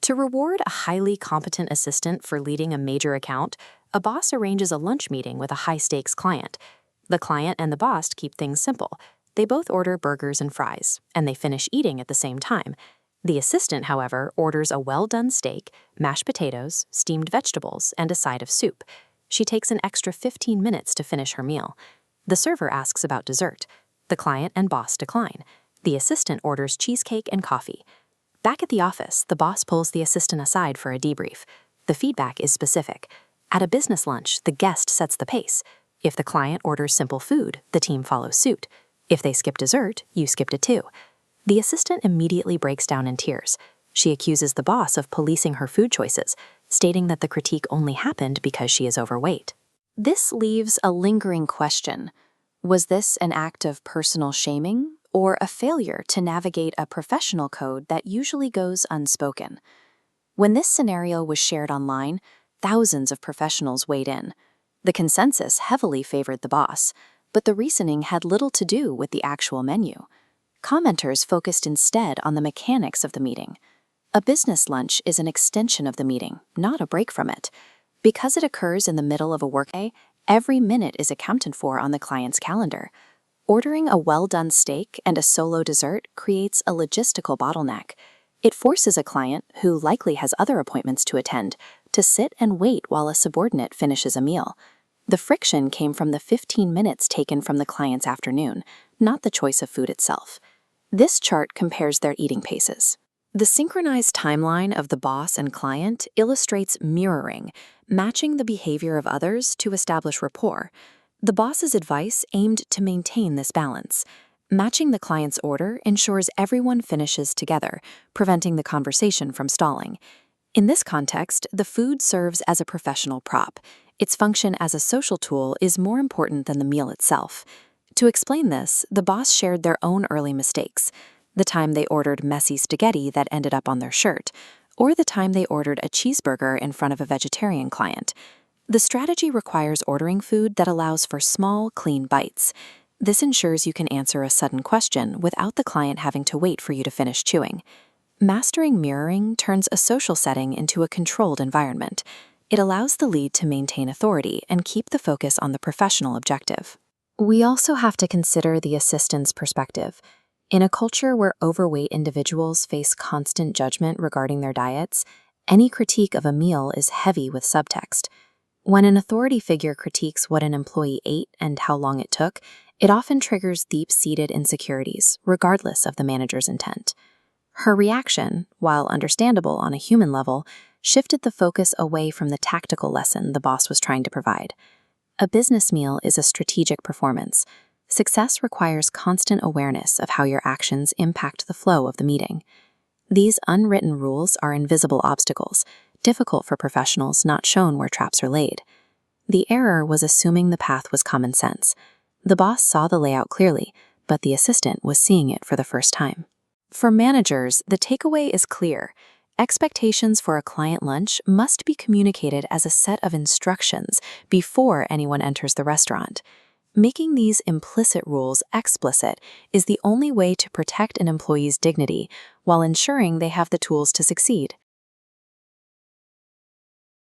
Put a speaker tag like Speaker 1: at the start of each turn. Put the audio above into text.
Speaker 1: To reward a highly competent assistant for leading a major account, a boss arranges a lunch meeting with a high-stakes client. The client and the boss keep things simple. They both order burgers and fries, and they finish eating at the same time. The assistant, however, orders a well-done steak, mashed potatoes, steamed vegetables, and a side of soup. She takes an extra 15 minutes to finish her meal. The server asks about dessert. The client and boss decline. The assistant orders cheesecake and coffee. Back at the office, the boss pulls the assistant aside for a debrief. The feedback is specific. At a business lunch, the guest sets the pace. If the client orders simple food, the team follows suit. If they skip dessert, you skipped it too. The assistant immediately breaks down in tears. She accuses the boss of policing her food choices, stating that the critique only happened because she is overweight. This leaves a lingering question. Was this an act of personal shaming or a failure to navigate a professional code that usually goes unspoken? When this scenario was shared online, thousands of professionals weighed in. The consensus heavily favored the boss, but the reasoning had little to do with the actual menu. Commenters focused instead on the mechanics of the meeting. A business lunch is an extension of the meeting, not a break from it. Because it occurs in the middle of a workday, every minute is accounted for on the client's calendar. Ordering a well-done steak and a solo dessert creates a logistical bottleneck. It forces a client, who likely has other appointments to attend, to sit and wait while a subordinate finishes a meal. The friction came from the 15 minutes taken from the client's afternoon, not the choice of food itself. This chart compares their eating paces. The synchronized timeline of the boss and client illustrates mirroring, matching the behavior of others to establish rapport. The boss's advice aimed to maintain this balance. Matching the client's order ensures everyone finishes together, preventing the conversation from stalling. In this context, the food serves as a professional prop. Its function as a social tool is more important than the meal itself. To explain this, the boss shared their own early mistakes. The time they ordered messy spaghetti that ended up on their shirt, or the time they ordered a cheeseburger in front of a vegetarian client. The strategy requires ordering food that allows for small, clean bites. This ensures you can answer a sudden question without the client having to wait for you to finish chewing. Mastering mirroring turns a social setting into a controlled environment. It allows the lead to maintain authority and keep the focus on the professional objective. We also have to consider the assistant's perspective. In a culture where overweight individuals face constant judgment regarding their diets, any critique of a meal is heavy with subtext. When an authority figure critiques what an employee ate and how long it took, it often triggers deep-seated insecurities, regardless of the manager's intent. Her reaction, while understandable on a human level, shifted the focus away from the tactical lesson the boss was trying to provide. A business meal is a strategic performance. Success requires constant awareness of how your actions impact the flow of the meeting. These unwritten rules are invisible obstacles, difficult for professionals not shown where traps are laid. The error was assuming the path was common sense. The boss saw the layout clearly, but the assistant was seeing it for the first time. For managers, the takeaway is clear. Expectations for a client lunch must be communicated as a set of instructions before anyone enters the restaurant. Making these implicit rules explicit is the only way to protect an employee's dignity while ensuring they have the tools to succeed.